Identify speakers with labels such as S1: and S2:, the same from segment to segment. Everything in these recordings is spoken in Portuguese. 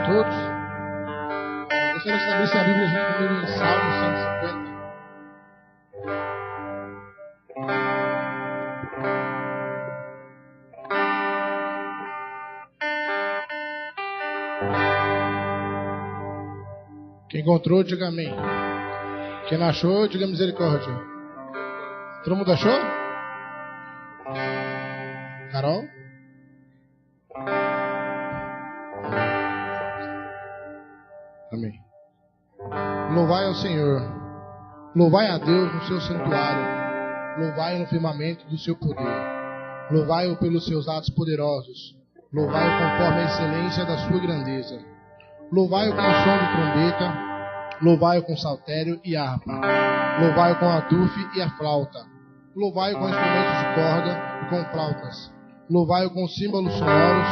S1: todos. Gostaria de saber se a Bíblia junto comigo em Salmo 150. Quem encontrou, diga amém. Quem não achou, diga misericórdia. Todo mundo achou? Carol? Amém. Louvai ao Senhor. Louvai a Deus no seu santuário. Louvai no firmamento do seu poder. Louvai-o pelos seus atos poderosos. Louvai-o conforme a excelência da sua grandeza. Louvai-o com o som de trombeta. Louvai-o com saltério e harpa. Louvai-o com a tufe e a flauta. Louvai-o com instrumentos de corda e com flautas. Louvai-o com símbolos sonoros.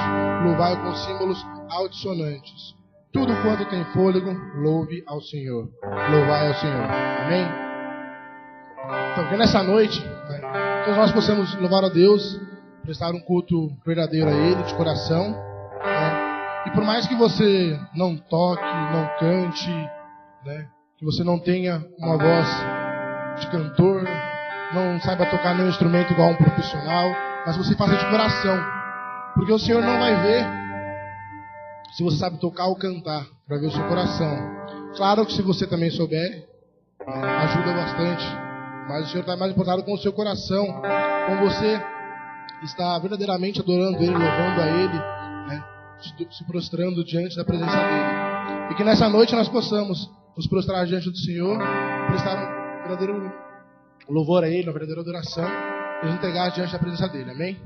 S1: Louvai-o com símbolos altissonantes. Tudo quanto tem fôlego, louve ao Senhor. Louvai ao Senhor. Amém? Então, que nessa noite, todos nós possamos louvar a Deus, prestar um culto verdadeiro a Ele, de coração. E por mais que você não toque, não cante, que você não tenha uma voz de cantor, não saiba tocar nenhum instrumento igual a um profissional, mas você faça de coração. Porque o Senhor não vai ver se você sabe tocar ou cantar, para ver o seu coração. Claro que se você também souber, ajuda bastante. Mas o Senhor está mais importado com o seu coração, com você está verdadeiramente adorando Ele, louvando a Ele, se prostrando diante da presença dEle. E que nessa noite nós possamos nos prostrar diante do Senhor, prestar um verdadeiro louvor a Ele, uma verdadeira adoração, e nos entregar diante da presença dEle. Amém?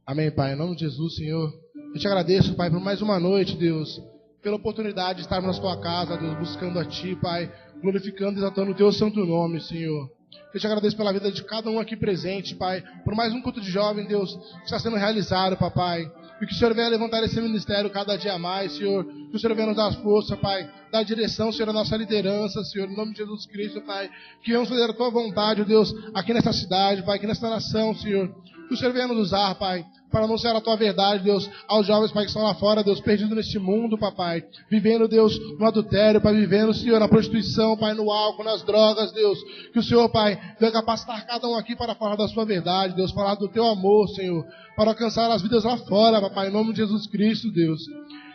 S1: Amém, Pai. Em nome de Jesus, Senhor. Eu te agradeço, Pai, por mais uma noite, Deus, pela oportunidade de estarmos na Tua casa, Deus, buscando a Ti, Pai, glorificando e exaltando o Teu santo nome, Senhor. Eu te agradeço pela vida de cada um aqui presente, Pai, por mais um culto de jovem, Deus, que está sendo realizado, Papai. E que o Senhor venha levantar esse ministério cada dia mais, Senhor. Que o Senhor venha nos dar força, Pai, dar direção, Senhor, à nossa liderança, Senhor, em nome de Jesus Cristo, Pai. Que venhamos fazer a Tua vontade, Deus, aqui nessa cidade, Pai, aqui nessa nação, Senhor. Que o Senhor venha nos usar, Pai, para anunciar a Tua verdade, Deus, aos jovens, Pai, que estão lá fora, Deus, perdidos neste mundo, Papai, vivendo, Deus, no adultério, Pai, vivendo, Senhor, na prostituição, Pai, no álcool, nas drogas, Deus, que o Senhor, Pai, venha capacitar cada um aqui para falar da Sua verdade, Deus, falar do Teu amor, Senhor, para alcançar as vidas lá fora, Papai, em nome de Jesus Cristo, Deus.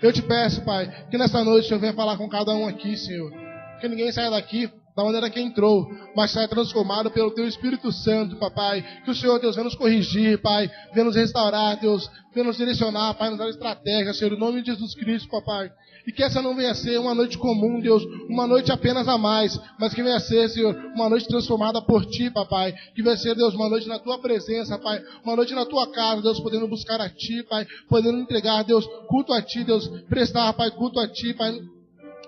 S1: Eu te peço, Pai, que nessa noite o Senhor venha falar com cada um aqui, Senhor, que ninguém saia daqui da maneira que entrou, mas sai transformado pelo Teu Espírito Santo, Papai. Que o Senhor, Deus, venha nos corrigir, Pai, venha nos restaurar, Deus, venha nos direcionar, Pai, nos dar estratégia, Senhor, em nome de Jesus Cristo, Papai. E que essa não venha ser uma noite comum, Deus, uma noite apenas a mais, mas que venha ser, Senhor, uma noite transformada por Ti, Papai. Que venha ser, Deus, uma noite na Tua presença, Pai, uma noite na Tua casa, Deus, podendo buscar a Ti, Pai, podendo entregar, Deus, culto a Ti, Deus, prestar, Pai, culto a Ti, Pai,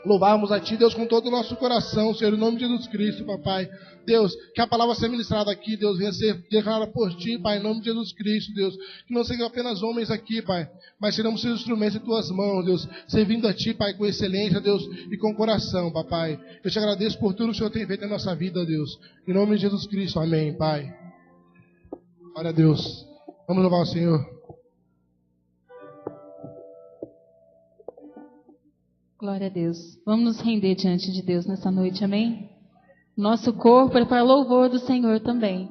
S1: louvarmos a Ti, Deus, com todo o nosso coração, Senhor, em nome de Jesus Cristo, Papai. Deus, que a palavra seja ministrada aqui, Deus, venha ser declarada por Ti, Pai, em nome de Jesus Cristo, Deus. Que não sejam apenas homens aqui, Pai, mas seremos seus instrumentos em Tuas mãos, Deus, servindo a Ti, Pai, com excelência, Deus, e com coração, Papai. Eu te agradeço por tudo que o Senhor tem feito na nossa vida, Deus. Em nome de Jesus Cristo, amém, Pai. Glória a Deus. Vamos louvar o Senhor.
S2: Glória a Deus. Vamos nos render diante de Deus nessa noite, amém? Nosso corpo é para louvor do Senhor também.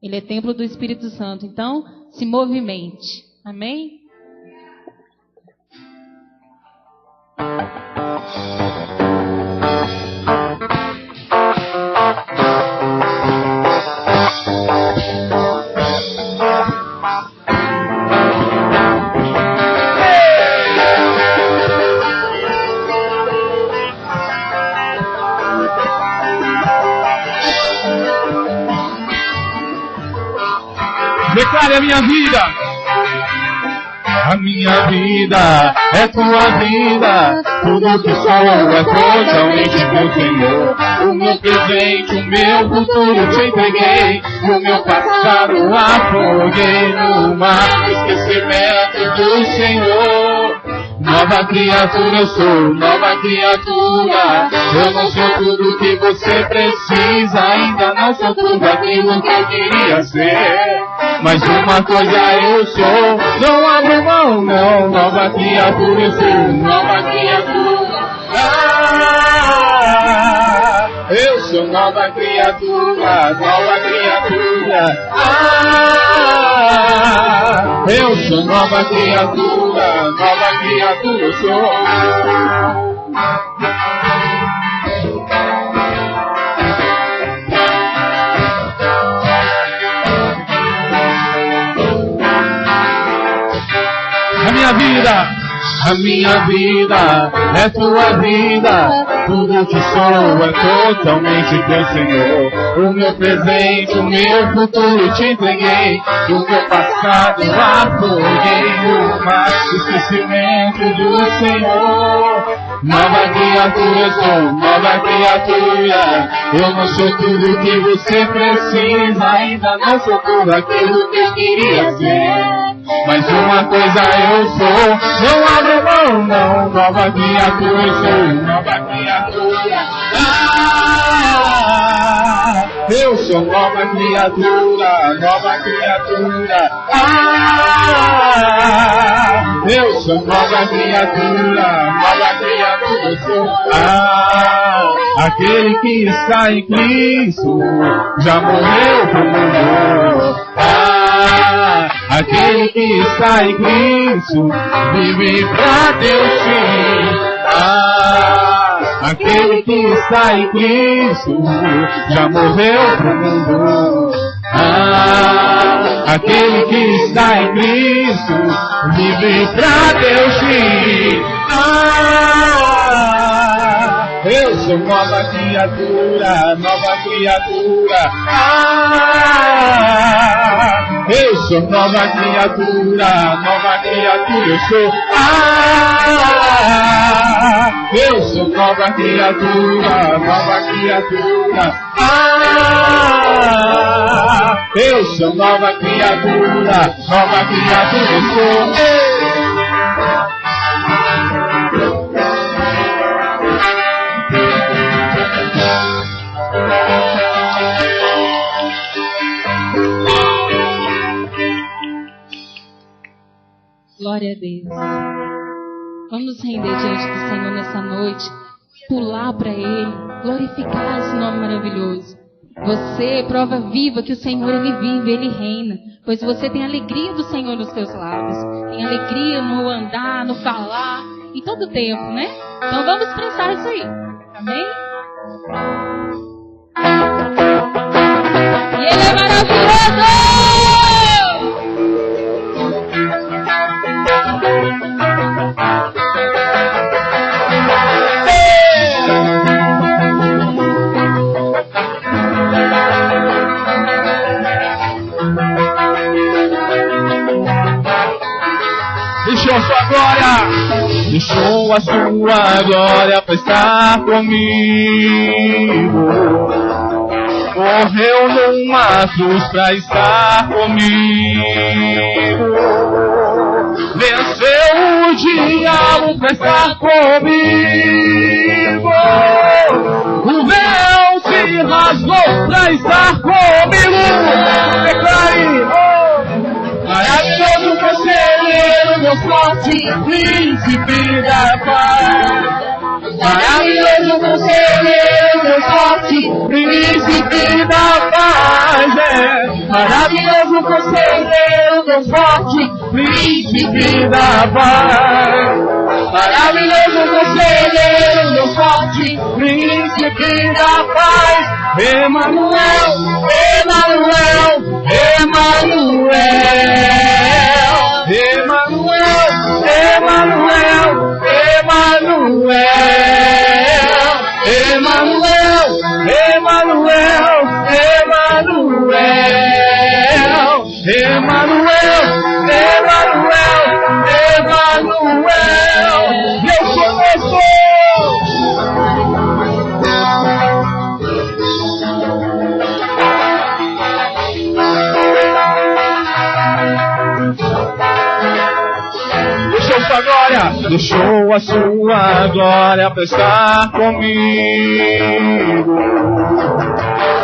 S2: Ele é templo do Espírito Santo, então se movimente, amém?
S3: Declare a minha vida. A minha vida é Tua vida. Tudo que sou é totalmente Teu, Senhor. O meu presente, o meu futuro Te entreguei. O meu passado afoguei no mar. Esquecimento do Senhor. Nova criatura eu sou, nova criatura. Eu não sou tudo que você precisa. Ainda não sou tudo aquilo que eu queria ser. Mas uma coisa eu sou, não abro mão não, nova criatura eu sou, nova criatura. Eu sou nova criatura, nova criatura. Eu sou nova criatura eu sou. A minha vida é tua vida, tudo que sou é totalmente teu, Senhor. O meu presente, o meu futuro te entreguei, o meu passado afoguei no mar, esquecimento do Senhor. Nova criatura eu sou, nova criatura. Eu não sou tudo que você precisa, ainda não sou tudo aquilo que eu queria ser. Mas uma coisa eu sou, não abro mão não, nova criatura eu sou, nova criatura. Eu sou nova criatura, nova criatura. Eu sou nova criatura eu sou. Aquele que está em Cristo já morreu por mundo. Aquele que está em Cristo vive pra Deus sim. Aquele que está em Cristo já morreu pro mundo. Aquele que está em Cristo vive pra Deus sim. Eu sou nova criatura, nova criatura. Eu sou nova criatura eu sou. Eu sou nova criatura eu sou nova criatura eu sou.
S2: Glória a Deus. Vamos nos render diante do Senhor nessa noite, pular para Ele, glorificar esse nome maravilhoso. Você, prova viva que o Senhor, Ele vive, Ele reina, pois você tem a alegria do Senhor nos seus lábios, tem alegria no andar, no falar, em todo tempo, né? Então vamos expressar isso aí, amém? E Ele é maravilhoso!
S3: Deixou sua glória, deixou a sua glória pra estar comigo. Morreu numa cruz pra estar comigo. Venceu o diabo pra estar comigo. O véu se rasgou pra estar comigo. Declare. Maravilhoso conselheiro, meu forte príncipe da paz. Maravilhoso conselheiro, meu forte príncipe da paz. Maravilhoso conselheiro, meu forte príncipe da paz. Maravilhoso conselheiro, meu forte príncipe da paz. Emanuel, Emanuel, Emanuel, Emanuel, Emanuel, Emanuel, Emanuel, Emanuel, Emanuel, Emanuel, Emanuel, eu sou. sua glória. Deixou a sua glória pra estar comigo.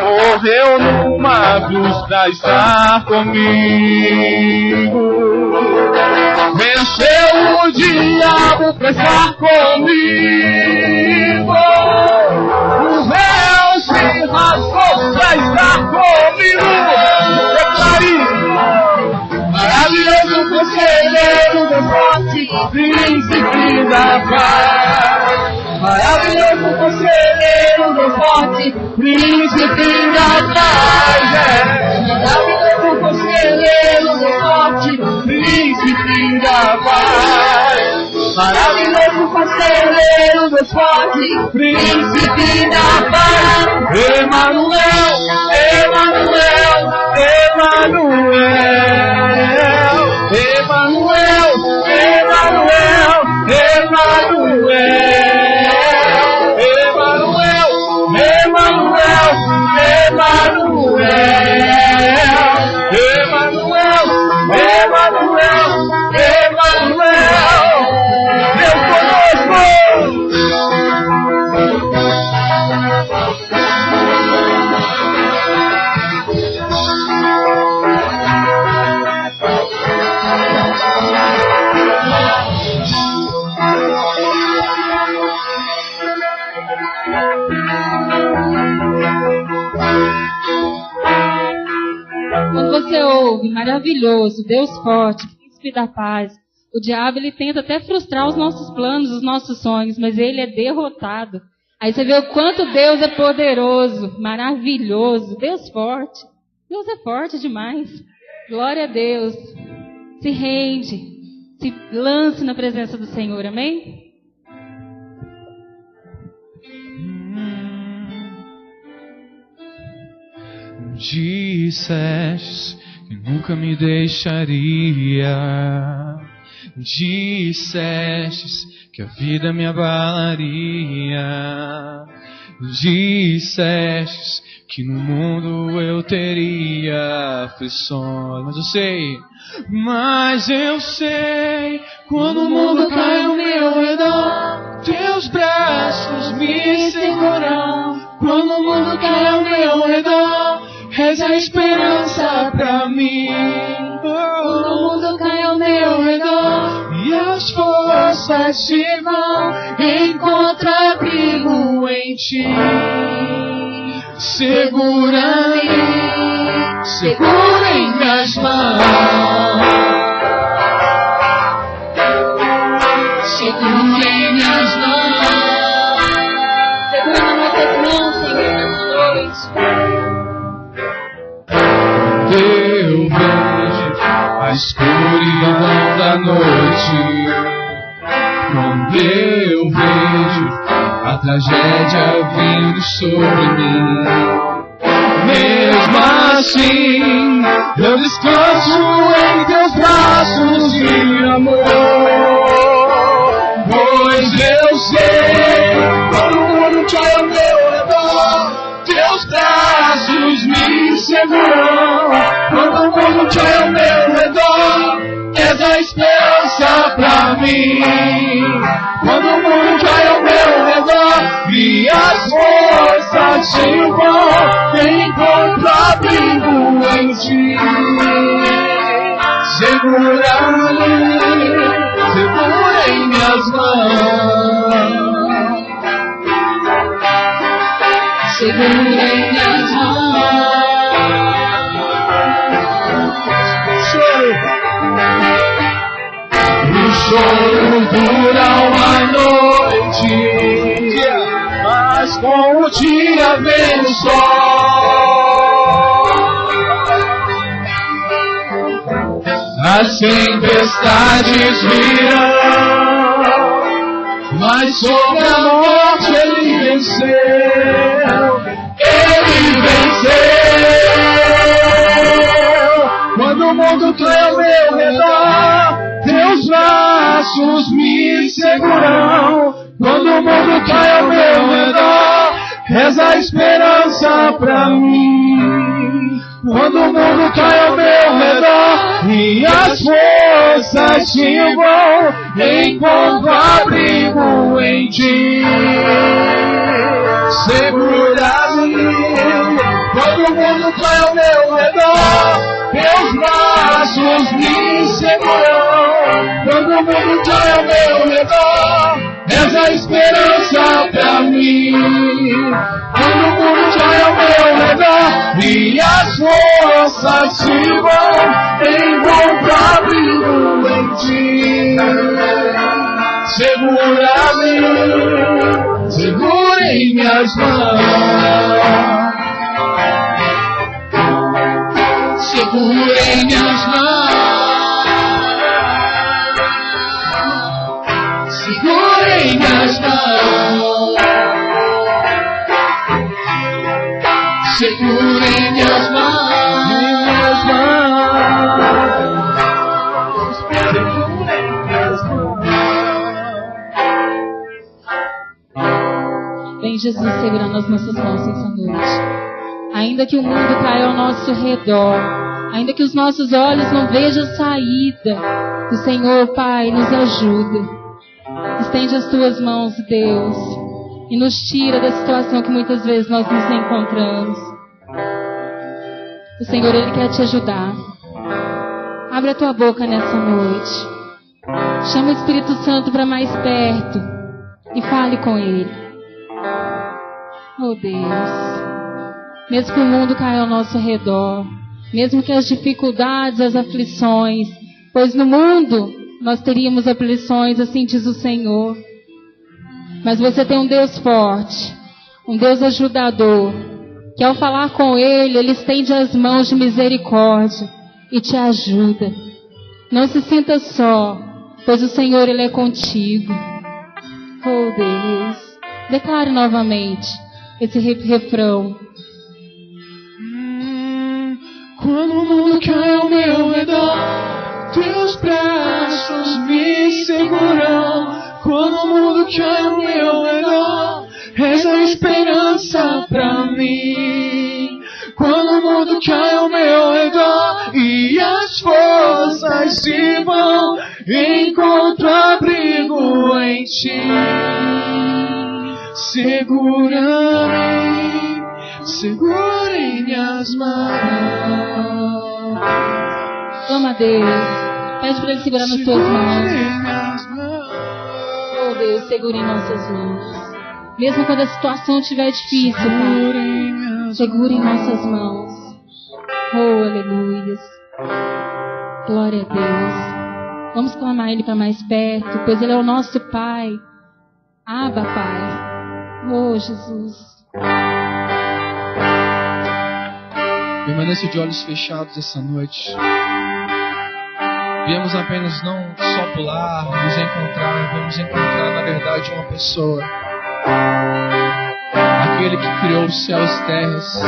S3: Morreu numa cruz pra estar comigo. Venceu o diabo pra estar comigo. O véu se rasgou pra estar comigo. Declare: maravilhoso conselheiro, Deus forte, príncipe da paz. Maravilhoso conselheiro, Deus forte, príncipe da paz. Maravilhoso conselheiro, Deus forte, príncipe da paz. Maravilhoso conselheiro, Deus forte, príncipe da paz. Emanuel, Emanuel, Emanuel, Emanuel, Emanuel, Emanuel, Emanuel, Emanuel, Emanuel, Emanuel, Emanuel, Deus conosco.
S2: Quando você ouve maravilhoso, Deus forte, príncipe da paz, o diabo ele tenta até frustrar os nossos planos, os nossos sonhos, mas ele é derrotado. Aí você vê o quanto Deus é poderoso, maravilhoso, Deus forte. Deus é forte demais. Glória a Deus. Se rende, se lance na presença do Senhor, amém?
S3: Disseste que nunca me deixaria. Disseste que a vida me abalaria. Disseste que no mundo eu teria aflições. Mas eu sei, quando o mundo cai ao meu redor, teus braços me segurarão. Quando o mundo cai ao meu redor, és a esperança pra mim. Quando o mundo cai ao meu redor e as forças se vão, encontro abrigo em ti. Segura-me, segura em minhas mãos. Segura em minhas mãos.
S2: Segura nossas mãos, Senhor, nessa noite.
S3: Eu vejo a escuridão da noite, quando eu vejo a tragédia vindo sobre mim, mesmo assim eu descanso em teus braços de amor, pois eu sei, quando o mundo cai ao meu redor, teus braços me seguram. Quando o mundo cai ao meu redor, és a esperança pra mim. Quando o mundo cai ao meu redor e as forças se vão, encontro abrigo em ti. Segura-me, segura em minhas mãos. Segura em minhas mãos. O choro dura uma noite, mas com o dia vem o sol. As tempestades virão, mas sobre a morte ele venceu. Ele venceu. Quando o mundo cai ao meu redor, teus braços me seguram. Quando o mundo cai ao meu redor, és a esperança pra mim. Quando o mundo cai ao meu redor e as forças te vão, encontro abrigo em ti. Segura-me, quando o mundo cai ao meu redor, teus braços me seguram. Quando o mundo cai ao meu redor, és a esperança pra mim. Quando o mundo cai ao meu redor, minhas forças se vão, encontro abrigo em ti. Segura-me, segura em minhas mãos. Segura em minhas mãos. Segura em minhas mãos. Segura em minhas mãos. Segura em minhas mãos.
S2: Vem Jesus segurando as nossas mãos essa noite. Ainda que o mundo caia ao nosso redor, ainda que os nossos olhos não vejam saída, o Senhor, Pai, nos ajuda. Estende as tuas mãos, Deus, e nos tira da situação que muitas vezes nós nos encontramos. O Senhor, Ele quer te ajudar. Abre a tua boca nessa noite. Chama o Espírito Santo para mais perto e fale com Ele. Oh Deus, mesmo que o mundo caia ao nosso redor, mesmo que as dificuldades, as aflições, pois no mundo nós teríamos aflições, assim diz o Senhor. Mas você tem um Deus forte, um Deus ajudador, que ao falar com Ele, Ele estende as mãos de misericórdia e te ajuda. Não se sinta só, pois o Senhor, Ele é contigo. Oh Deus, declare novamente esse refrão.
S3: Quando o mundo cai ao meu redor, teus braços me seguram. Quando o mundo cai ao meu redor, és a esperança pra mim. Quando o mundo cai ao meu redor e as forças se vão, encontro abrigo em ti. Segura-me, segura em minhas mãos.
S2: Clama a Deus. Pede para Ele segurar nas tuas mãos. Oh Deus, segura em nossas mãos. Mesmo quando a situação estiver difícil, Pai, segura em nossas mãos. Oh, aleluias. Glória a Deus. Vamos clamar Ele para mais perto, pois Ele é o nosso Pai. Abba, Pai. Oh, Jesus.
S3: Permaneça de olhos fechados essa noite. Viemos apenas não só pular, nos encontrar, viemos encontrar na verdade uma pessoa. Aquele que criou os céus e terras,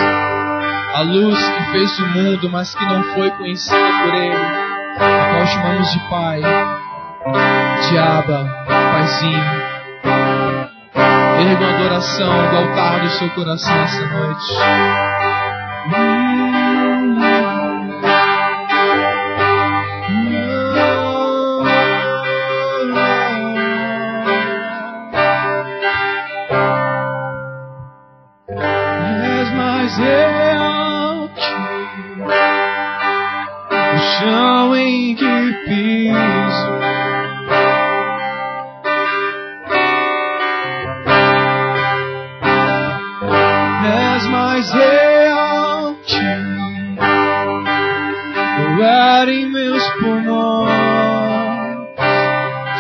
S3: a luz que fez o mundo, mas que não foi conhecida por Ele, a qual chamamos de Pai, de Abba, Paizinho. Erga uma adoração do altar do seu coração essa noite. És mais real que o chão em que piso. Mais real que o ar em meus pulmões.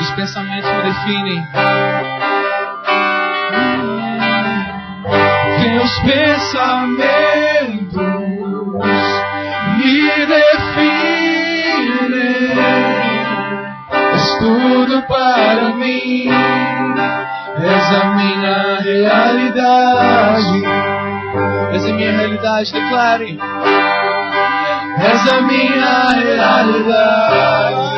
S3: Os pensamentos me definem. Teus pensamentos me definem. És tudo para mim. És a minha realidade. És a minha realidade, declare. És a minha realidade.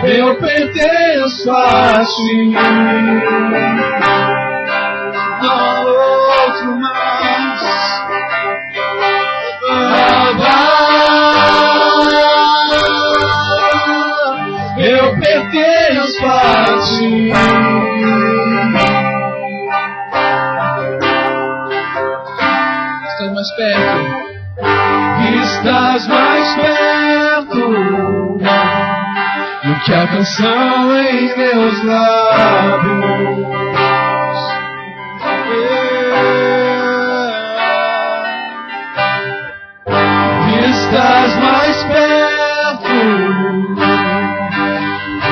S3: Eu pertenço a face. Não há outro mais. Eu pertenço a ti. Estás mais perto. Estás mais perto do que a canção em meus lábios. Estás mais perto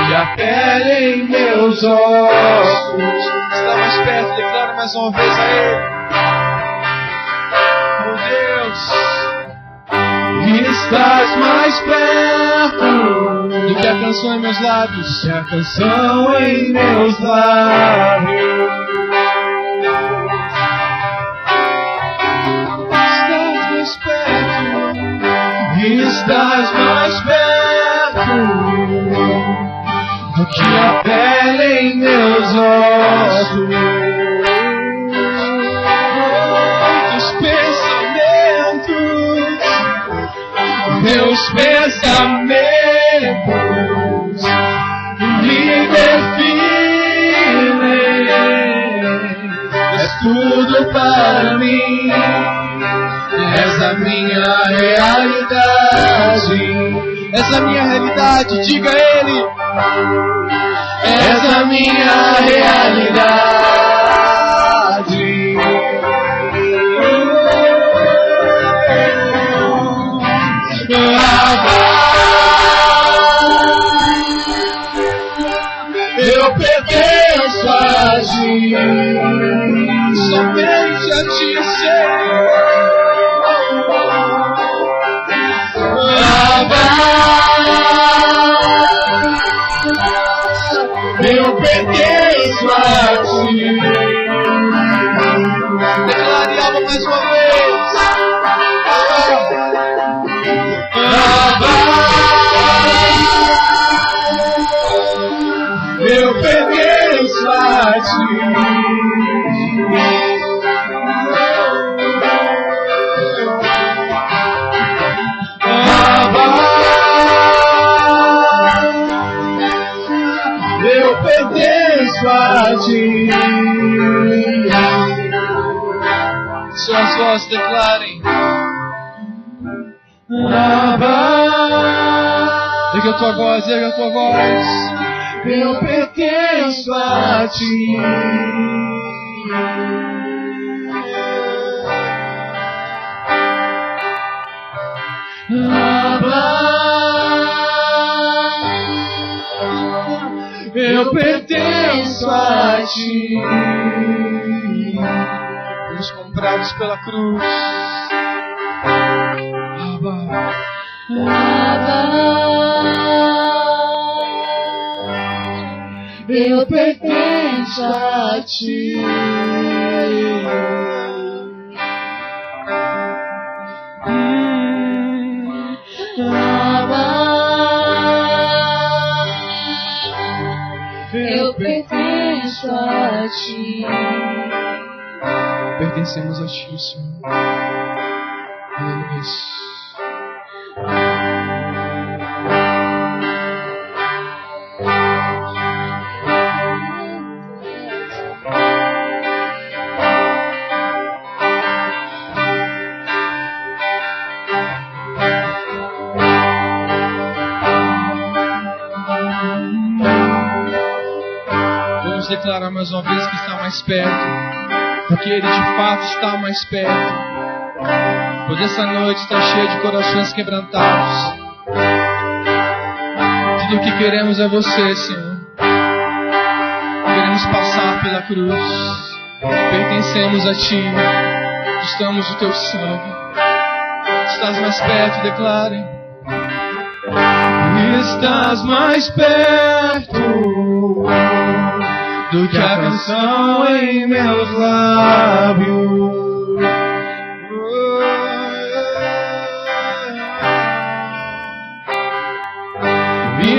S3: e a pele em meus ossos. Está mais perto, declara mais uma vez a Ele. Oh Deus, estás mais perto do que a canção em meus lábios. E a canção em meus lábios. Estás mais perto do que a pele em meus ossos. Meus pensamentos me definem. És tudo para mim. És a minha realidade. És a minha realidade, diga a Ele. És a minha realidade. Eu pertenço a ti. Somente a ti, Senhor. Eu pertenço a ti. Declare algo mais uma vez. Eu pertenço a ti. Eu pertenço a ti. Suas vozes declarem. Erga a tua voz, erga a tua voz. Eu pertenço a ti. Eu pertenço a ti. Fomos comprados pela cruz. Eu pertenço a ti. Eu pertenço a ti. Pertencemos a ti, Senhor. Aleluia. Declarar mais uma vez que está mais perto, porque Ele de fato está mais perto. Pois essa noite está cheia de corações quebrantados. Tudo o que queremos é você, Senhor. Queremos passar pela cruz. Pertencemos a Ti. Estamos no Teu sangue. Estás mais perto, declare. Estás mais perto do que a canção em meus lábios.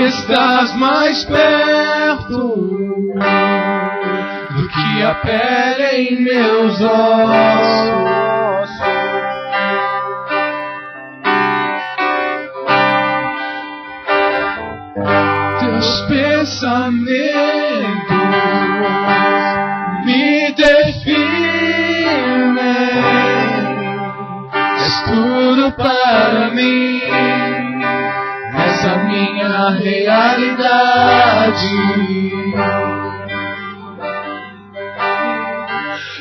S3: estás mais perto do que a pele em meus ossos. Teus pensamentos me definem. És tudo para mim. És a minha realidade.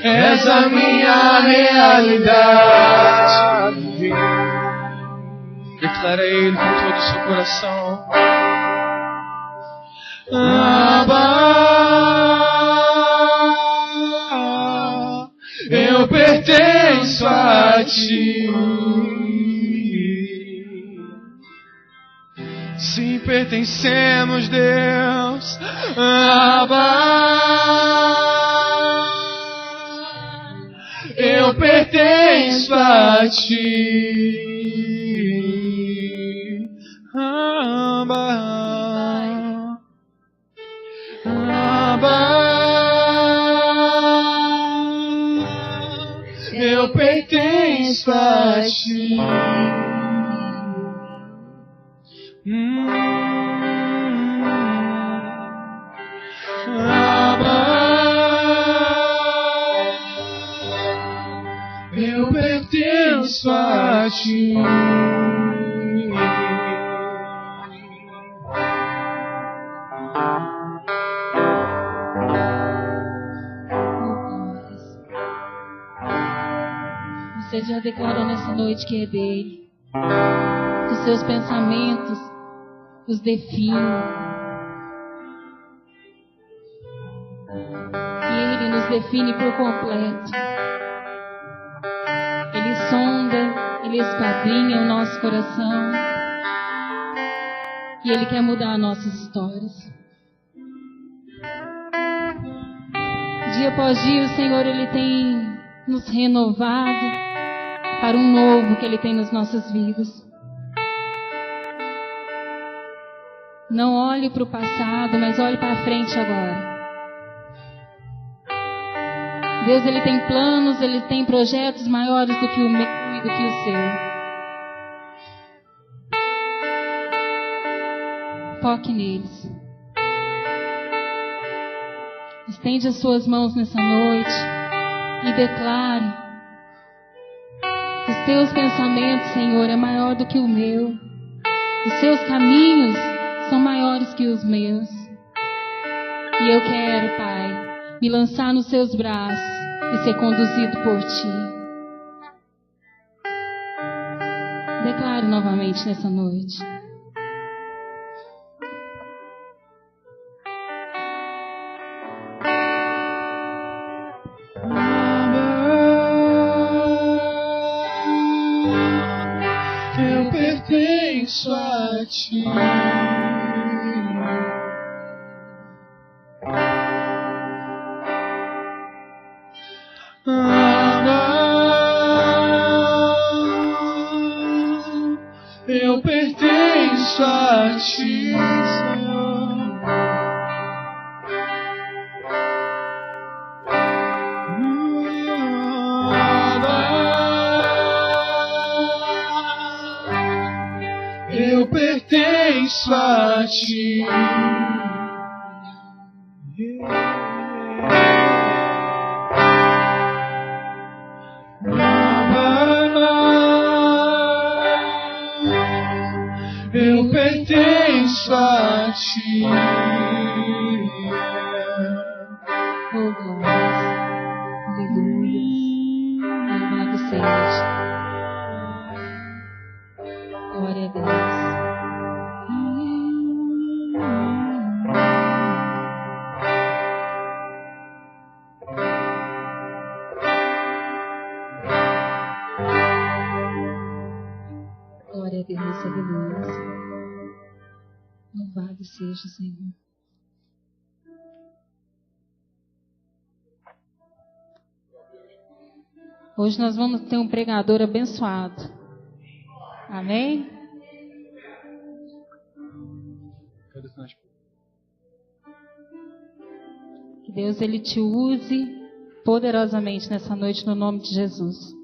S3: És a minha realidade. Declara Ele com todo o seu coração. Abba, eu pertenço a Ti. Sim, pertencemos, Deus. Abba, eu pertenço a Ti. Abba, eu pertenço a Ti. Eu pertenço a Ti.
S2: Você já declarou nessa noite que é dele. Que os seus pensamentos os definem. E Ele nos define por completo. Ele sonda, Ele esquadrinha o nosso coração. E Ele quer mudar nossas histórias. Dia após dia o Senhor Ele tem nos renovado para um novo que Ele tem nas nossas vidas. Não olhe para o passado, mas olhe para a frente agora. Deus, Ele tem planos, Ele tem projetos maiores do que o meu e do que o seu. Foque neles. Estende as suas mãos nessa noite e declare: os teus pensamentos, Senhor, é maior do que o meu. Os seus caminhos são maiores que os meus. E eu quero, Pai, me lançar nos seus braços e ser conduzido por Ti. Declare novamente nessa noite.
S3: Eu pertenço a Ti. Eu pertenço a Ti, Senhor. Eu pertenço a Ti. Eu pertenço a Ti.
S2: Oh, glória. Aleluia. Louvado seja. Glória a Deus. Glória a Deus, aleluia. Louvado seja o Senhor. Hoje nós vamos ter um pregador abençoado. Amém?
S3: Cadê
S2: Deus, Ele te use poderosamente nessa noite, no nome de Jesus.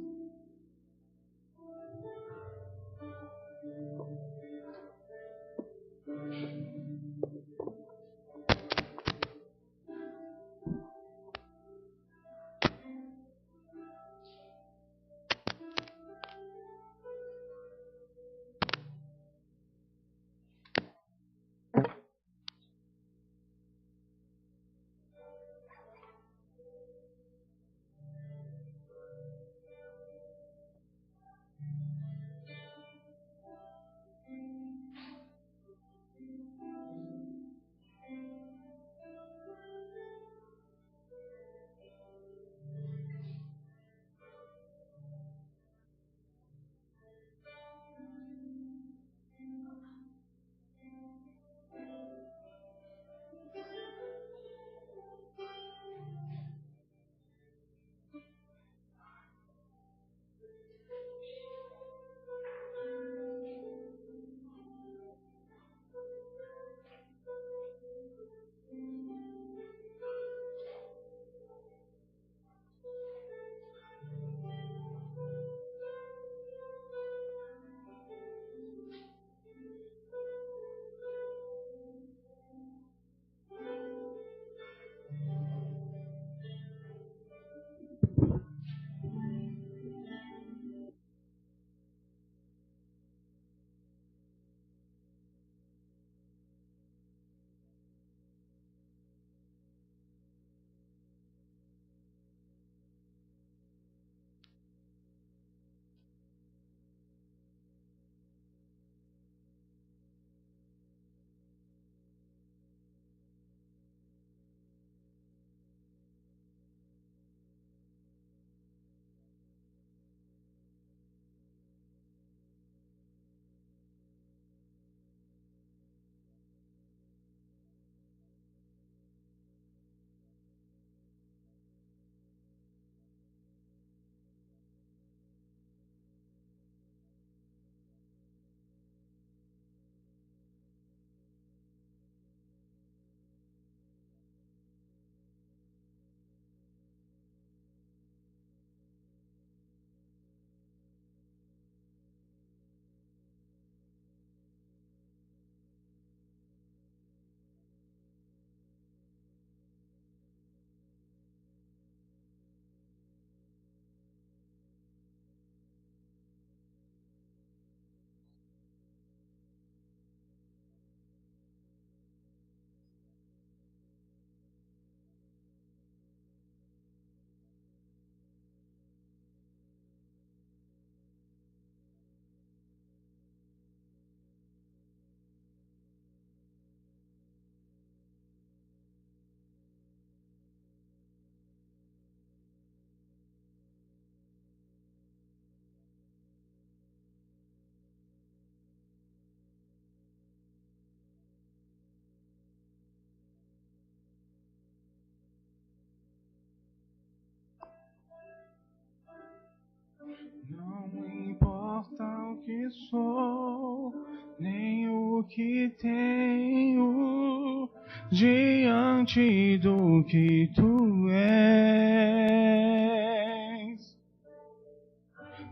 S3: Não importa o que sou, nem o que tenho, diante do que tu és.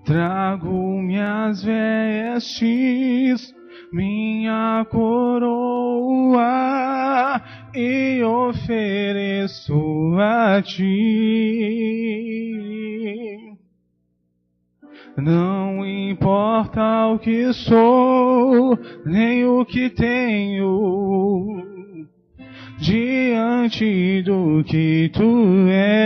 S3: Trago minhas vestes, minha coroa, e ofereço a ti. Não importa o que sou, nem o que tenho, diante do que tu és.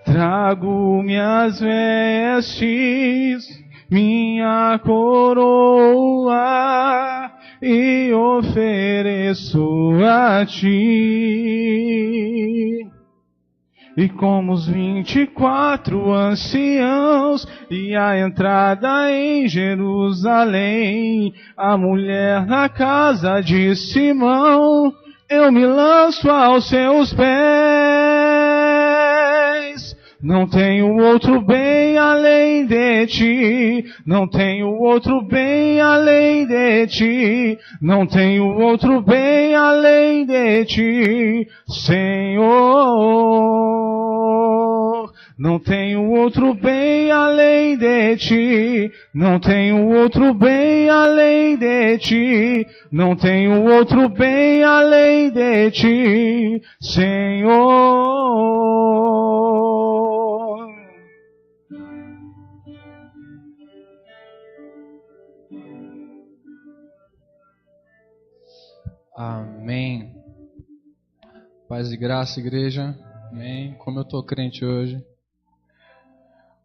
S3: Trago minhas vestes, minha coroa, e ofereço a ti. E como os 24 anciãos, e a entrada em Jerusalém, a mulher na casa de Simão, eu me lanço aos seus pés. Não tenho outro bem além de ti. Não tenho outro bem além de ti. Não tenho outro bem além de ti, Senhor. Não tenho outro bem além de ti. Não tenho outro bem além de ti. Não tenho outro bem além de ti, Senhor. Amém. Paz e graça, igreja. Amém. Como eu estou crente hoje.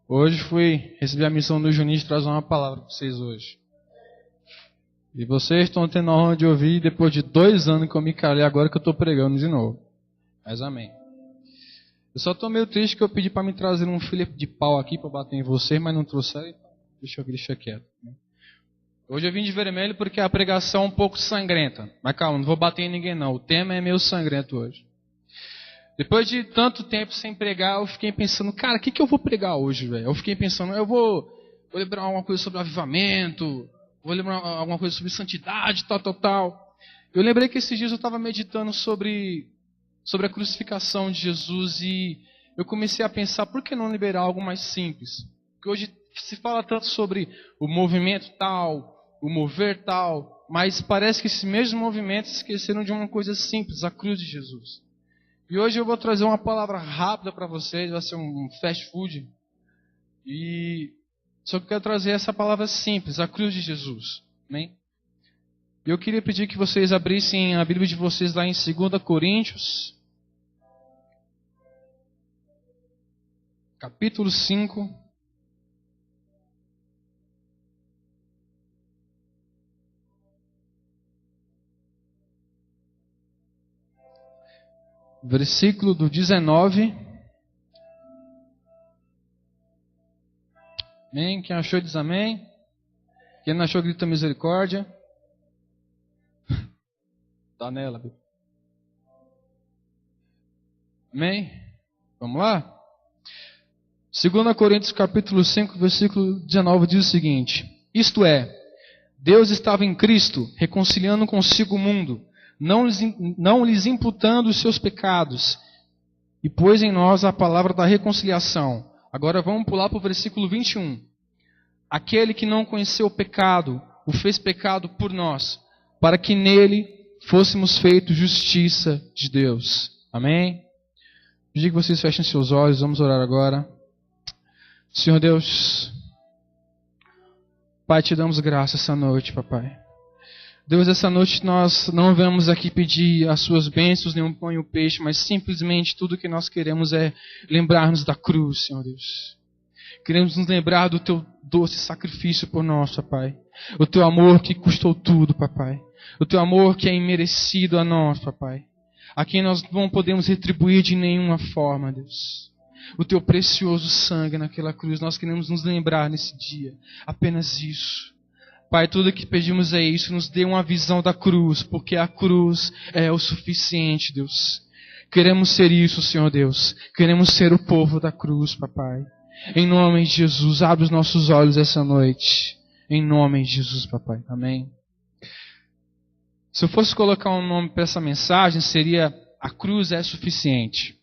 S3: Hoje recebi a missão do Juninho de trazer uma palavra para vocês hoje. E vocês estão tendo a honra de ouvir depois de 2 anos que eu me calei, agora que eu estou pregando de novo. Mas amém. Eu só estou meio triste que eu pedi para me trazer um filho de pau aqui para bater em vocês, mas não trouxeram, então deixa quieto. Hoje eu vim de vermelho porque a pregação é um pouco sangrenta. Mas calma, não vou bater em ninguém não. O tema é meio sangrento hoje. Depois de tanto tempo sem pregar, eu fiquei pensando, cara, o que eu vou pregar hoje, velho? Eu fiquei pensando, eu vou lembrar alguma coisa sobre avivamento, vou lembrar alguma coisa sobre santidade, tal. Eu lembrei que esses dias eu estava meditando sobre a crucificação de Jesus e eu comecei a pensar, por que não liberar algo mais simples? Porque hoje se fala tanto sobre o movimento tal, o mover tal, mas parece que esses mesmos movimentos esqueceram de uma coisa simples, a cruz de Jesus. E hoje eu vou trazer uma palavra rápida para vocês, vai ser um fast food. Só que eu quero trazer essa palavra simples, a cruz de Jesus. Amém? E eu queria pedir que vocês abrissem a Bíblia de vocês lá em 2 Coríntios, capítulo 5. Versículo do 19. Amém? Quem achou diz amém. Quem não achou grita misericórdia. Tá nela. Amém? Vamos lá? 2 Coríntios capítulo 5, versículo 19 diz o seguinte: isto é, Deus estava em Cristo, reconciliando consigo o mundo, não lhes imputando os seus pecados, e pôs em nós a palavra da reconciliação. Agora vamos pular para o versículo 21. Aquele que não conheceu o pecado, o fez pecado por nós, para que nele fôssemos feitos justiça de Deus. Amém? Pedir que vocês fechem seus olhos, vamos orar agora. Senhor Deus, Pai, te damos graça essa noite, papai. Deus, essa noite nós não vamos aqui pedir as suas bênçãos, nem um pão e um peixe, mas simplesmente tudo que nós queremos é lembrar-nos da cruz, Senhor Deus. Queremos nos lembrar do teu doce sacrifício por nós, papai. O teu amor que custou tudo, papai. O teu amor que é imerecido a nós, papai. A quem nós não podemos retribuir de nenhuma forma, Deus. O teu precioso sangue naquela cruz, nós queremos nos lembrar nesse dia. Apenas isso. Pai, tudo que pedimos é isso, nos dê uma visão da cruz, porque a cruz é o suficiente, Deus. Queremos ser isso, Senhor Deus. Queremos ser o povo da cruz, papai. Em nome de Jesus, abre os nossos olhos essa noite. Em nome de Jesus, papai. Amém. Se eu fosse colocar um nome para essa mensagem, seria A Cruz é Suficiente.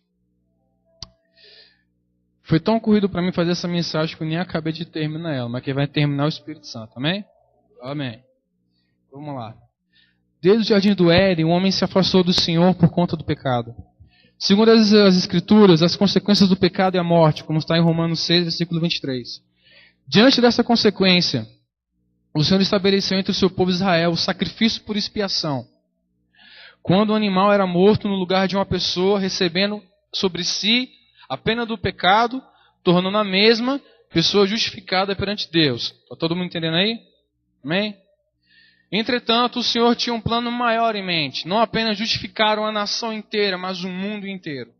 S3: Foi tão corrido para mim fazer essa mensagem que eu nem acabei de terminar ela, mas quem vai terminar é o Espírito Santo, amém? Amém. Vamos lá. Desde o jardim do Éden, o homem se afastou do Senhor por conta do pecado. Segundo as Escrituras, as consequências do pecado é a morte, como está em Romanos 6, versículo 23. Diante dessa consequência, o Senhor estabeleceu entre o seu povo Israel o sacrifício por expiação. Quando o animal era morto no lugar de uma pessoa, recebendo sobre si a pena do pecado, tornando a mesma pessoa justificada perante Deus. Está todo mundo entendendo aí? Amém? Entretanto, o Senhor tinha um plano maior em mente. Não apenas justificar uma nação inteira, mas o mundo inteiro.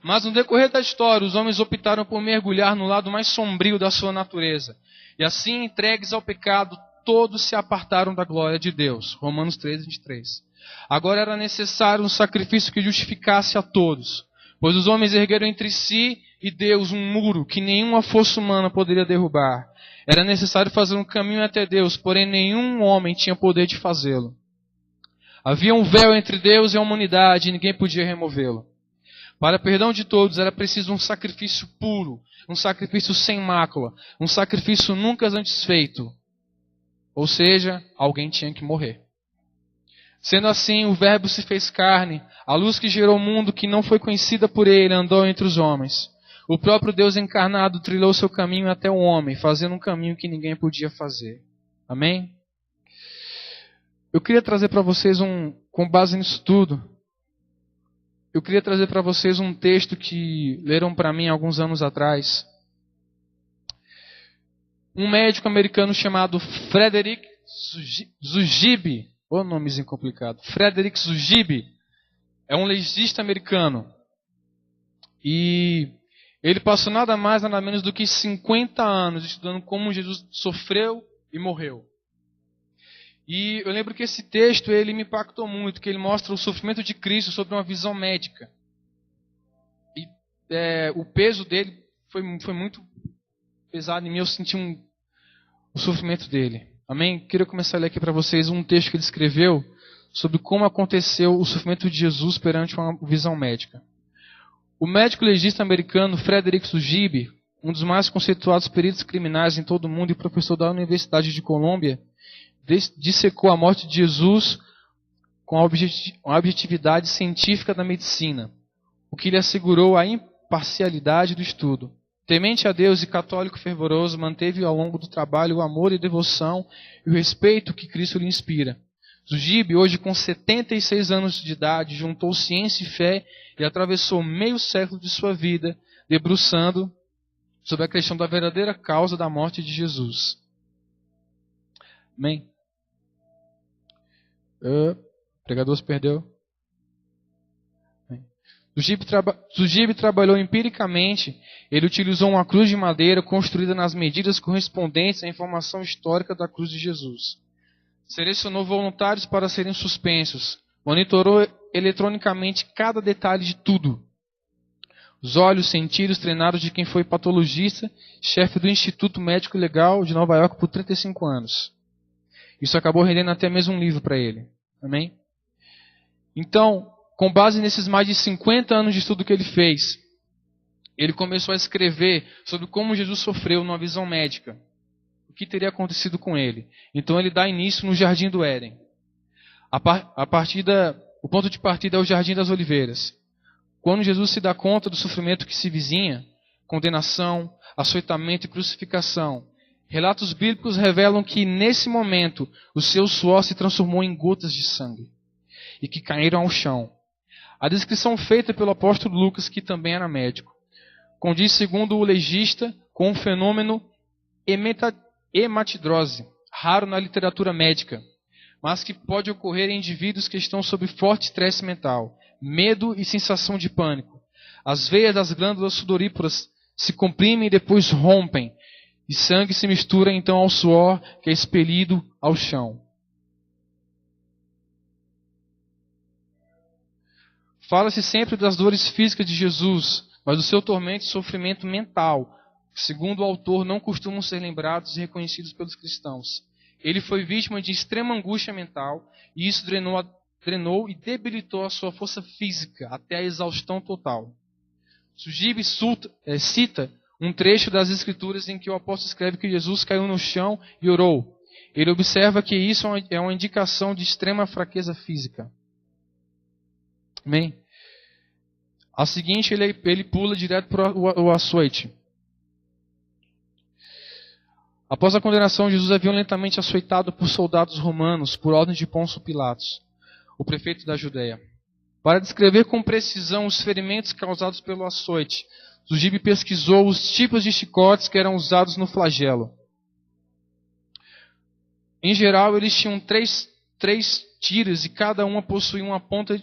S3: Mas no decorrer da história, os homens optaram por mergulhar no lado mais sombrio da sua natureza. E assim, entregues ao pecado, todos se apartaram da glória de Deus. Romanos 3, 23. Agora era necessário um sacrifício que justificasse a todos. Pois os homens ergueram entre si e Deus um muro que nenhuma força humana poderia derrubar. Era necessário fazer um caminho até Deus, porém nenhum homem tinha poder de fazê-lo. Havia um véu entre Deus e a humanidade e ninguém podia removê-lo. Para perdão de todos era preciso um sacrifício puro, um sacrifício sem mácula, um sacrifício nunca antes feito. Ou seja, alguém tinha que morrer. Sendo assim, o Verbo se fez carne, a luz que gerou o mundo que não foi conhecida por ele andou entre os homens. O próprio Deus encarnado trilhou seu caminho até o homem, fazendo um caminho que ninguém podia fazer. Amém? Eu queria trazer para vocês com base nisso tudo, eu queria trazer para vocês um texto que leram para mim alguns anos atrás. Um médico americano chamado Frederick Zugibe, o nomezinho complicado, Frederick Zugibe, é um legista americano. E ele passou nada mais, nada menos do que 50 anos estudando como Jesus sofreu e morreu. E eu lembro que esse texto ele me impactou muito, que ele mostra o sofrimento de Cristo sob uma visão médica. E o peso dele foi muito pesado em mim, eu senti o sofrimento dele. Amém? Queria começar a ler aqui para vocês um texto que ele escreveu sobre como aconteceu o sofrimento de Jesus perante uma visão médica. O médico legista americano Frederick Zugibe, um dos mais conceituados peritos criminais em todo o mundo e professor da Universidade de Colômbia, dissecou a morte de Jesus com a objetividade científica da medicina, o que lhe assegurou a imparcialidade do estudo. Temente a Deus e católico fervoroso, manteve ao longo do trabalho o amor e devoção e o respeito que Cristo lhe inspira. Zugibe, hoje com 76 anos de idade, juntou ciência e fé e atravessou meio século de sua vida, debruçando sobre a questão da verdadeira causa da morte de Jesus. Amém? O pregador se perdeu. Zugibe trabalhou empiricamente. Ele utilizou uma cruz de madeira construída nas medidas correspondentes à informação histórica da cruz de Jesus. Selecionou voluntários para serem suspensos. Monitorou eletronicamente cada detalhe de tudo. Os olhos, sentidos, treinados de quem foi patologista, chefe do Instituto Médico Legal de Nova York por 35 anos. Isso acabou rendendo até mesmo um livro para ele. Amém? Então, com base nesses mais de 50 anos de estudo que ele fez, ele começou a escrever sobre como Jesus sofreu numa visão médica. O que teria acontecido com ele. Então ele dá início no Jardim do Éden. O ponto de partida é o Jardim das Oliveiras. Quando Jesus se dá conta do sofrimento que se vizinha, condenação, açoitamento e crucificação, relatos bíblicos revelam que, nesse momento, o seu suor se transformou em gotas de sangue e que caíram ao chão. A descrição feita pelo apóstolo Lucas, que também era médico, condiz, segundo o legista, com um fenômeno hematidrose, raro na literatura médica, mas que pode ocorrer em indivíduos que estão sob forte estresse mental, medo e sensação de pânico. As veias das glândulas sudoríparas se comprimem e depois rompem, e sangue se mistura então ao suor que é expelido ao chão. Fala-se sempre das dores físicas de Jesus, mas do seu tormento e sofrimento mental, que, segundo o autor, não costumam ser lembrados e reconhecidos pelos cristãos. Ele foi vítima de extrema angústia mental, e isso drenou e debilitou a sua força física até a exaustão total. Zugibe cita um trecho das Escrituras em que o apóstolo escreve que Jesus caiu no chão e orou. Ele observa que isso é uma indicação de extrema fraqueza física. Amém? A seguinte, ele pula direto para o açoite. Após a condenação, Jesus é violentamente açoitado por soldados romanos por ordem de Pôncio Pilatos, o prefeito da Judéia. Para descrever com precisão os ferimentos causados pelo açoite, Zugibe pesquisou os tipos de chicotes que eram usados no flagelo. Em geral, eles tinham três tiras e cada uma possuía uma ponta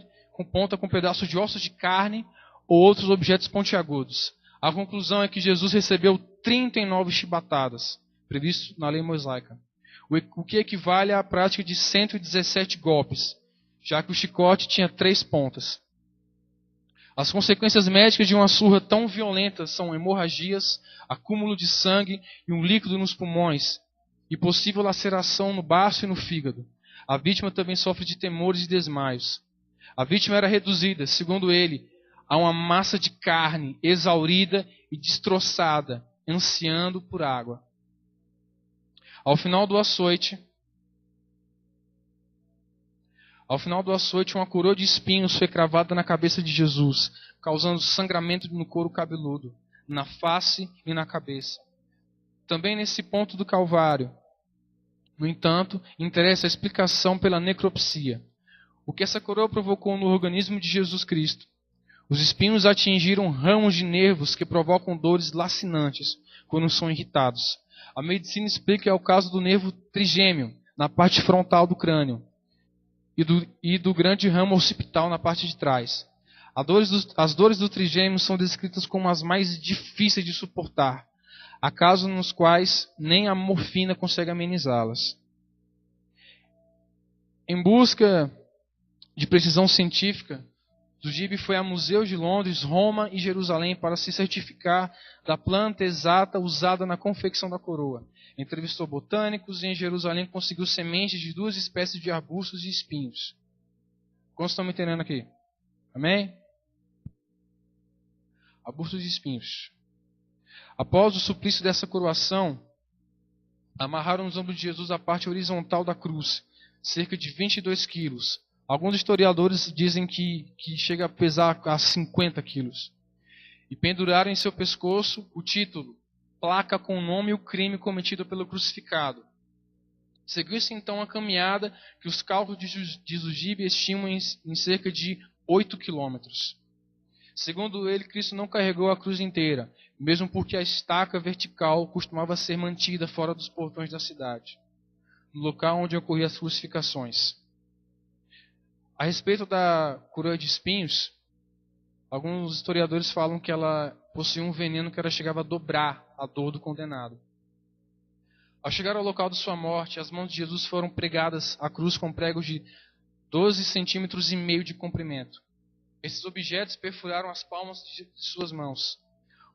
S3: com pedaços de ossos de carne ou outros objetos pontiagudos. A conclusão é que Jesus recebeu 39 chibatadas, previsto na lei mosaica, o que equivale à prática de 117 golpes, já que o chicote tinha 3 pontas. As consequências médicas de uma surra tão violenta são hemorragias, acúmulo de sangue e um líquido nos pulmões, e possível laceração no baço e no fígado. A vítima também sofre de temores e desmaios. A vítima era reduzida, segundo ele, a uma massa de carne exaurida e destroçada, ansiando por água. Ao final do açoite, uma coroa de espinhos foi cravada na cabeça de Jesus, causando sangramento no couro cabeludo, na face e na cabeça. Também nesse ponto do Calvário, no entanto, interessa a explicação pela necropsia. O que essa coroa provocou no organismo de Jesus Cristo? Os espinhos atingiram ramos de nervos que provocam dores lacinantes quando são irritados. A medicina explica que é o caso do nervo trigêmeo, na parte frontal do crânio, e do grande ramo occipital na parte de trás. As dores do trigêmeo são descritas como as mais difíceis de suportar. Há casos nos quais nem a morfina consegue amenizá-las. Em busca de precisão científica, Zujib foi a museus de Londres, Roma e Jerusalém para se certificar da planta exata usada na confecção da coroa. Entrevistou botânicos e em Jerusalém conseguiu sementes de 2 espécies de arbustos e espinhos. Quantos estão me entendendo aqui? Amém? Arbustos e espinhos. Após o suplício dessa coroação, amarraram nos ombros de Jesus a parte horizontal da cruz, cerca de 22 quilos. Alguns historiadores dizem que chega a pesar a 50 quilos. E penduraram em seu pescoço o título, placa com o nome e o crime cometido pelo crucificado. Seguiu-se então a caminhada que os cálculos de Zujib estimam em cerca de 8 quilômetros. Segundo ele, Cristo não carregou a cruz inteira, mesmo porque a estaca vertical costumava ser mantida fora dos portões da cidade, no local onde ocorriam as crucificações. A respeito da coroa de espinhos, alguns historiadores falam que ela possuía um veneno que ela chegava a dobrar a dor do condenado. Ao chegar ao local de sua morte, as mãos de Jesus foram pregadas à cruz com pregos de 12,5 centímetros de comprimento. Esses objetos perfuraram as palmas de suas mãos,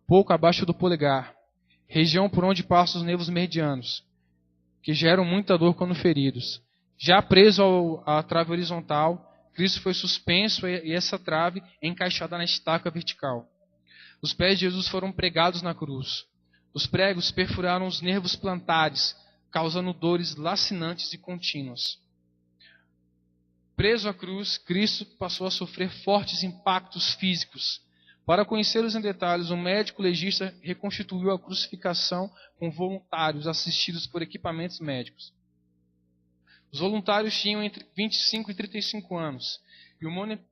S3: pouco abaixo do polegar, região por onde passam os nervos meridianos, que geram muita dor quando feridos. Já preso à trave horizontal, Cristo foi suspenso e essa trave encaixada na estaca vertical. Os pés de Jesus foram pregados na cruz. Os pregos perfuraram os nervos plantares, causando dores lacinantes e contínuas. Preso à cruz, Cristo passou a sofrer fortes impactos físicos. Para conhecê-los em detalhes, um médico legista reconstituiu a crucificação com voluntários assistidos por equipamentos médicos. Os voluntários tinham entre 25 e 35 anos, e o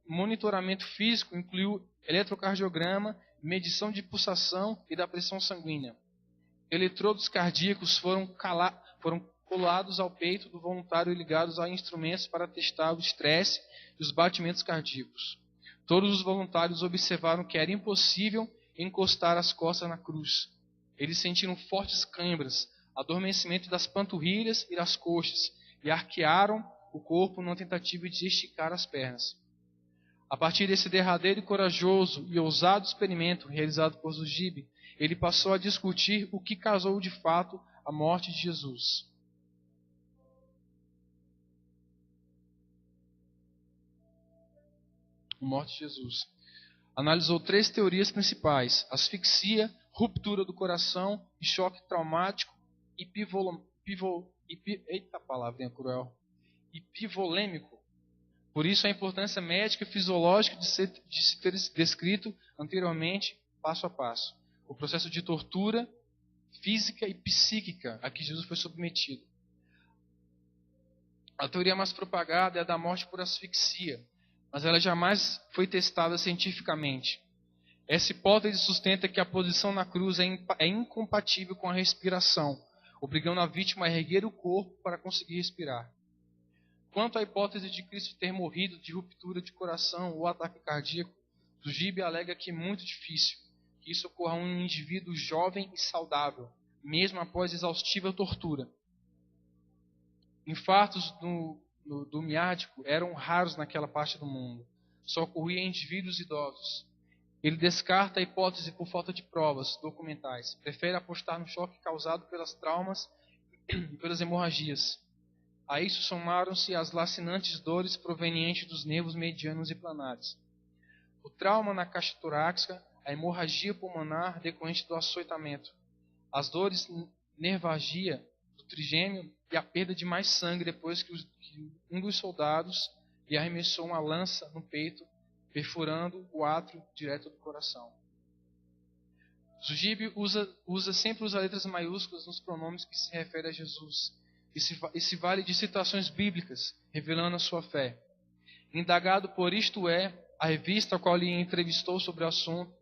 S3: monitoramento físico incluiu eletrocardiograma, medição de pulsação e da pressão sanguínea. Eletrodos cardíacos foram colados ao peito do voluntário e ligados a instrumentos para testar o estresse e os batimentos cardíacos. Todos os voluntários observaram que era impossível encostar as costas na cruz. Eles sentiram fortes câimbras, adormecimento das panturrilhas e das coxas, e arquearam o corpo numa tentativa de esticar as pernas. A partir desse derradeiro e corajoso e ousado experimento realizado por Zujib, ele passou a discutir o que causou de fato a morte de Jesus. A morte de Jesus. Analisou 3 teorias principais: asfixia, ruptura do coração e choque traumático e pivolêmico. Por isso a importância médica e fisiológica de se ter descrito anteriormente, passo a passo, o processo de tortura física e psíquica a que Jesus foi submetido. A teoria mais propagada é a da morte por asfixia, mas ela jamais foi testada cientificamente. Essa hipótese sustenta que a posição na cruz é incompatível com a respiração, obrigando a vítima a erguer o corpo para conseguir respirar. Quanto à hipótese de Cristo ter morrido de ruptura de coração ou ataque cardíaco, Zujib alega que é muito difícil que isso ocorra a um indivíduo jovem e saudável, mesmo após exaustiva tortura. Infartos do miático eram raros naquela parte do mundo. Só ocorria em indivíduos idosos.
S4: Ele descarta a hipótese por falta de provas documentais. Prefere apostar no choque causado pelas traumas e pelas hemorragias. A isso somaram-se as lacinantes dores provenientes dos nervos medianos e planares. O trauma na caixa torácica, a hemorragia pulmonar decorrente do açoitamento, as dores nervalgia do trigêmeo e a perda de mais sangue depois que um dos soldados lhe arremessou uma lança no peito, perfurando o átrio direto do coração. Zugib sempre usa letras maiúsculas nos pronomes que se referem a Jesus e se vale de citações bíblicas, revelando a sua fé. Indagado por Isto É, a revista a qual lhe entrevistou sobre o assunto,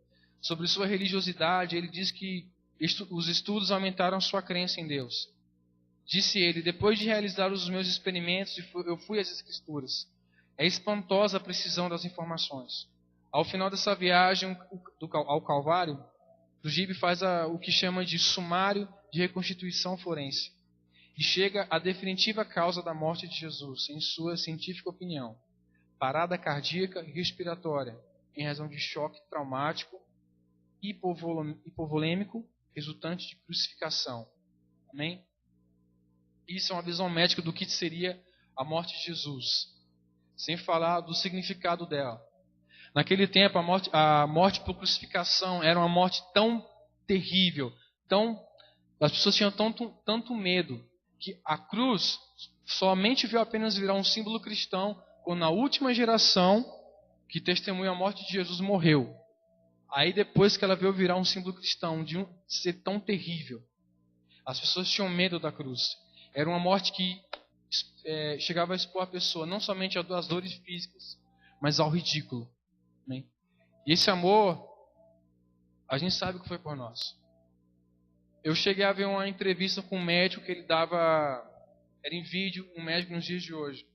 S4: sobre sua religiosidade, ele diz que os estudos aumentaram sua crença em Deus. Disse ele: depois de realizar os meus experimentos, eu fui às Escrituras. É espantosa a precisão das informações. Ao final dessa viagem ao Calvário, Zugib faz o que chama de sumário de reconstituição forense e chega à definitiva causa da morte de Jesus, em sua científica opinião: parada cardíaca e respiratória, em razão de choque traumático hipovolêmico resultante de crucificação. Amém? Isso é uma visão médica do que seria a morte de Jesus, sem falar do significado dela. Naquele tempo, a morte por crucificação era uma morte tão terrível, as pessoas tinham tanto medo, que a cruz somente veio apenas virar um símbolo cristão quando a última geração que testemunha a morte de Jesus morreu. Aí depois que ela veio virar um símbolo cristão de ser tão terrível. As pessoas tinham medo da cruz. Era uma morte que chegava a expor a pessoa não somente às dores físicas, mas ao ridículo. Né? E esse amor, a gente sabe que foi por nós. Eu cheguei a ver uma entrevista com um médico que ele dava, era em vídeo, um médico nos dias de hoje.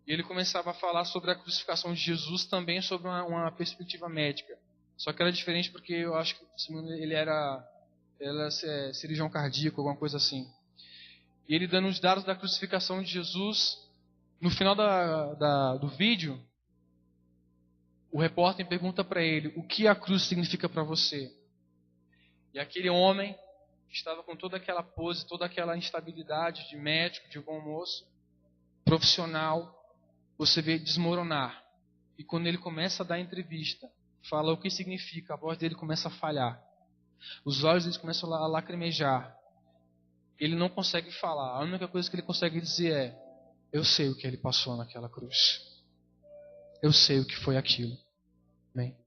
S4: E ele começava a falar sobre a crucificação de Jesus, também sobre uma perspectiva médica. Só que era diferente porque eu acho que ele era cirurgião cardíaco, alguma coisa assim. E ele dando os dados da crucificação de Jesus, no final do vídeo, o repórter pergunta para ele: o que a cruz significa para você? E aquele homem, que estava com toda aquela pose, toda aquela instabilidade de médico, de bom moço, profissional, você vê desmoronar. E quando ele começa a dar entrevista, fala o que significa, a voz dele começa a falhar. Os olhos dele começam a lacrimejar. Ele não consegue falar. A única coisa que ele consegue dizer é: eu sei o que ele passou naquela cruz. Eu sei o que foi aquilo. Bem,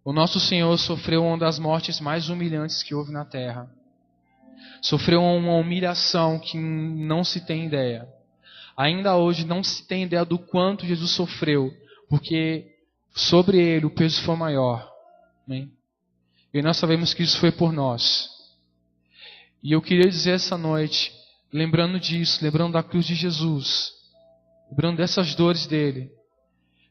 S4: o nosso Senhor sofreu uma das mortes mais humilhantes que houve na terra. Sofreu uma humilhação que não se tem ideia. Ainda hoje não se tem ideia do quanto Jesus sofreu, porque sobre ele o peso foi maior. Bem, e nós sabemos que isso foi por nós. E eu queria dizer essa noite, lembrando disso, lembrando da cruz de Jesus, lembrando dessas dores dele,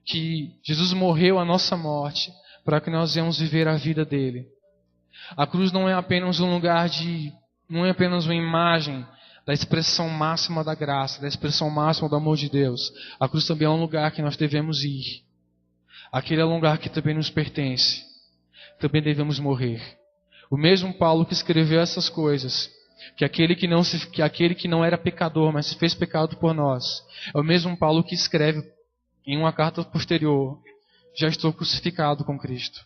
S4: que Jesus morreu a nossa morte para que nós venhamos viver a vida dele. A cruz não é apenas um lugar não é apenas uma imagem da expressão máxima da graça, da expressão máxima do amor de Deus. A cruz também é um lugar que nós devemos ir. Aquele é um lugar que também nos pertence. Também devemos morrer. O mesmo Paulo que escreveu essas coisas, que aquele que não era pecador, mas se fez pecado por nós, é o mesmo Paulo que escreve em uma carta posterior: já estou crucificado com Cristo.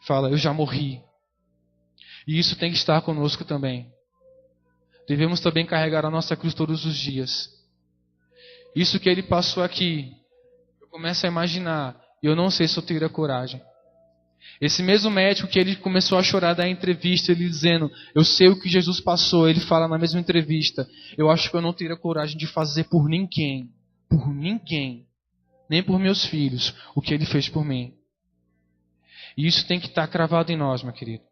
S4: Fala: eu já morri. E isso tem que estar conosco também. Devemos também carregar a nossa cruz todos os dias. Isso que ele passou aqui, eu começo a imaginar, e eu não sei se eu teria coragem. Esse mesmo médico que ele começou a chorar da entrevista, ele dizendo: eu sei o que Jesus passou, ele fala na mesma entrevista: eu acho que eu não teria coragem de fazer por ninguém, nem por meus filhos, o que ele fez por mim. E isso tem que estar cravado em nós, meu querido.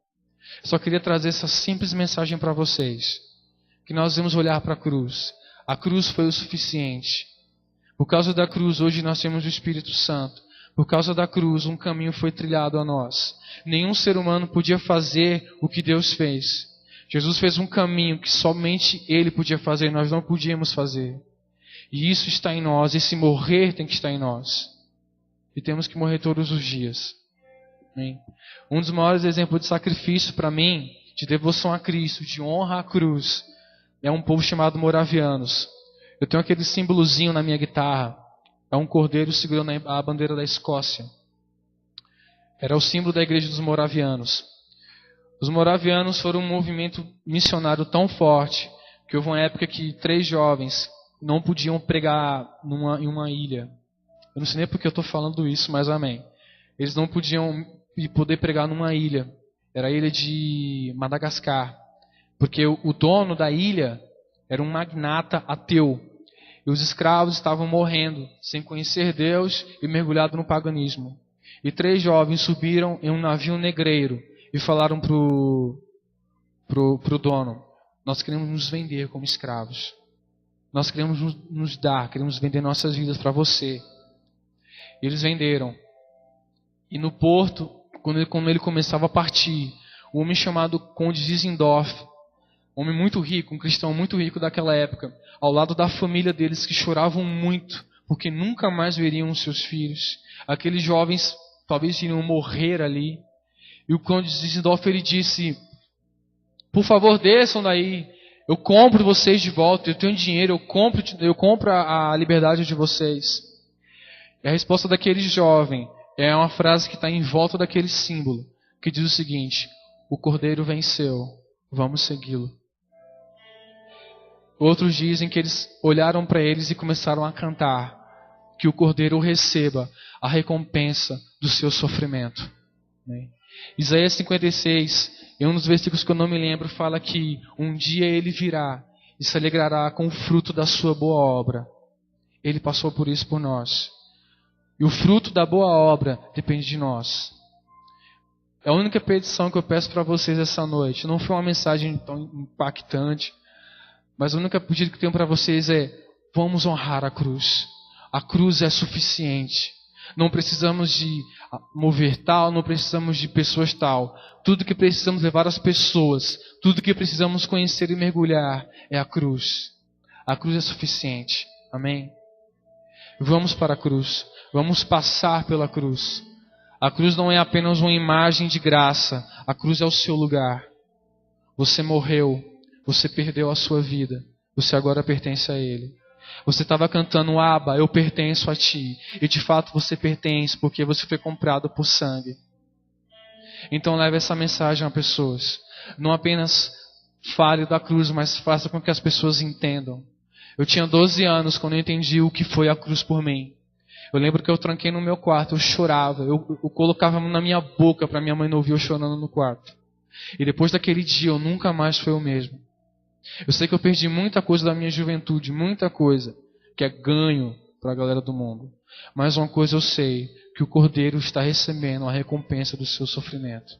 S4: Só queria trazer essa simples mensagem para vocês, que nós devemos olhar para a cruz. A cruz foi o suficiente. Por causa da cruz, hoje nós temos o Espírito Santo. Por causa da cruz, um caminho foi trilhado a nós. Nenhum ser humano podia fazer o que Deus fez. Jesus fez um caminho que somente Ele podia fazer e nós não podíamos fazer. E isso está em nós, esse morrer tem que estar em nós. e temos que morrer todos os dias. Amém? Um dos maiores exemplos de sacrifício para mim, de devoção a Cristo, de honra à cruz, é um povo chamado moravianos. Eu tenho aquele símbolozinho na minha guitarra. É um cordeiro segurando a bandeira da Escócia. Era o símbolo da igreja dos moravianos. Os moravianos foram um movimento missionário tão forte que houve uma época que 3 jovens não podiam pregar em uma ilha. Eu não sei nem porque eu estou falando isso, mas amém. Eles não podiam poder pregar numa ilha. Era a ilha de Madagascar. Porque o dono da ilha era um magnata ateu. E os escravos estavam morrendo, sem conhecer Deus e mergulhados no paganismo. E 3 jovens subiram em um navio negreiro e falaram pro dono: nós queremos nos vender como escravos. Nós queremos nos dar, queremos vender nossas vidas para você. E eles venderam. E no porto, quando ele começava a partir, um homem chamado Conde Zinzendorf, um homem muito rico, um cristão muito rico daquela época, ao lado da família deles que choravam muito, porque nunca mais veriam os seus filhos. Aqueles jovens talvez iriam morrer ali. E o Conde Zinzendorf, ele disse: por favor, desçam daí, eu compro vocês de volta, eu tenho dinheiro, eu compro a liberdade de vocês. E a resposta daquele jovem é uma frase que está em volta daquele símbolo, que diz o seguinte: o cordeiro venceu, vamos segui-lo. Outros dizem que eles olharam para eles e começaram a cantar: que o cordeiro receba a recompensa do seu sofrimento. Isaías 56, em um dos versículos que eu não me lembro, fala que um dia ele virá e se alegrará com o fruto da sua boa obra. Ele passou por isso por nós. E o fruto da boa obra depende de nós. A única petição que eu peço para vocês essa noite, não foi uma mensagem tão impactante, mas a única pedido que tenho para vocês é: vamos honrar a cruz. A cruz é suficiente. Não precisamos de mover tal, não precisamos de pessoas tal. Tudo que precisamos levar às pessoas, tudo que precisamos conhecer e mergulhar é a cruz. A cruz é suficiente. Amém? Vamos para a cruz. Vamos passar pela cruz. A cruz não é apenas uma imagem de graça. A cruz é o seu lugar. Você morreu. Você perdeu a sua vida. Você agora pertence a Ele. Você estava cantando: Abba, eu pertenço a Ti. E de fato você pertence, porque você foi comprado por sangue. Então leve essa mensagem a pessoas. Não apenas fale da cruz, mas faça com que as pessoas entendam. Eu tinha 12 anos quando eu entendi o que foi a cruz por mim. Eu lembro que eu tranquei no meu quarto, eu chorava. Eu colocava a mão na minha boca para minha mãe não ouvir eu chorando no quarto. E depois daquele dia eu nunca mais fui o mesmo. Eu sei que eu perdi muita coisa da minha juventude, muita coisa, que é ganho para a galera do mundo. Mas uma coisa eu sei, que o Cordeiro está recebendo a recompensa do seu sofrimento.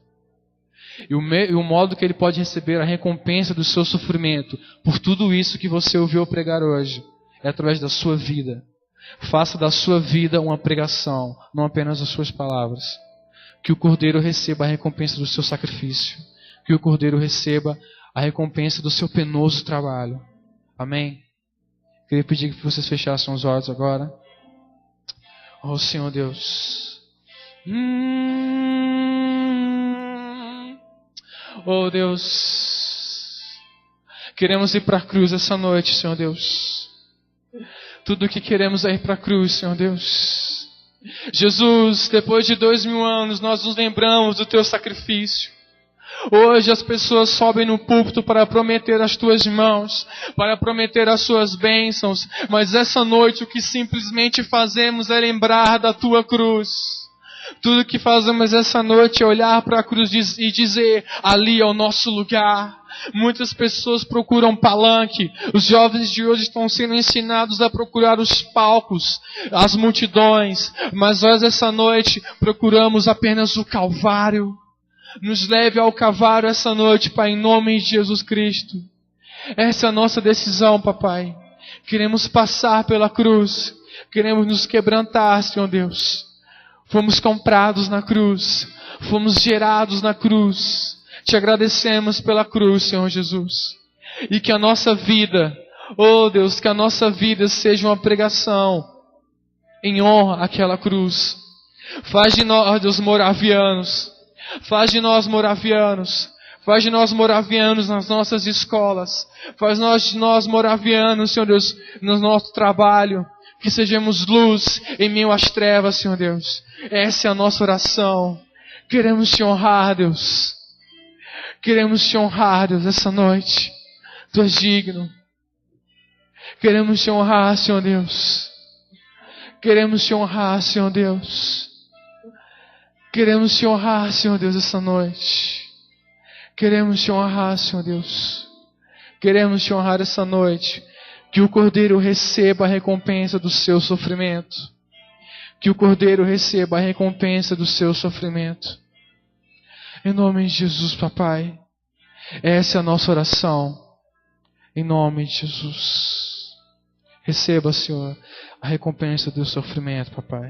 S4: E o modo que ele pode receber a recompensa do seu sofrimento, por tudo isso que você ouviu pregar hoje, é através da sua vida. Faça da sua vida uma pregação, não apenas as suas palavras. Que o Cordeiro receba a recompensa do seu sacrifício. Que o Cordeiro receba a recompensa do seu penoso trabalho. Amém? Queria pedir que vocês fechassem os olhos agora. Oh Senhor Deus. Oh Deus. Queremos ir para a cruz essa noite, Senhor Deus. Tudo o que queremos é ir para a cruz, Senhor Deus. Jesus, depois de 2000 anos, nós nos lembramos do Teu sacrifício. Hoje as pessoas sobem no púlpito para prometer as tuas mãos, para prometer as suas bênçãos, mas essa noite o que simplesmente fazemos é lembrar da tua cruz. Tudo que fazemos essa noite é olhar para a cruz e dizer: ali é o nosso lugar. Muitas pessoas procuram palanque. Os jovens de hoje estão sendo ensinados a procurar os palcos, as multidões, mas nós essa noite procuramos apenas o Calvário. Nos leve ao Calvário essa noite, Pai, em nome de Jesus Cristo. Essa é a nossa decisão, Papai. Queremos passar pela cruz. Queremos nos quebrantar, Senhor Deus. Fomos comprados na cruz. Fomos gerados na cruz. Te agradecemos pela cruz, Senhor Jesus. E que a nossa vida, oh Deus, que a nossa vida seja uma pregação em honra àquela cruz. Faz de nós, Deus, moravianos. Faz de nós moravianos. Faz de nós moravianos nas nossas escolas. Faz de nós moravianos, Senhor Deus, no nosso trabalho. Que sejamos luz em meio às trevas, Senhor Deus. Essa é a nossa oração. Queremos Te honrar, Deus. Queremos Te honrar, Deus, essa noite. Tu és digno. Queremos Te honrar, Senhor Deus. Queremos Te honrar, Senhor Deus. Queremos Te honrar, Senhor Deus, essa noite. Queremos Te honrar, Senhor Deus. Queremos Te honrar essa noite. Que o Cordeiro receba a recompensa do seu sofrimento. Que o Cordeiro receba a recompensa do seu sofrimento. Em nome de Jesus, papai. Essa é a nossa oração. Em nome de Jesus. Receba, Senhor, a recompensa do sofrimento, papai.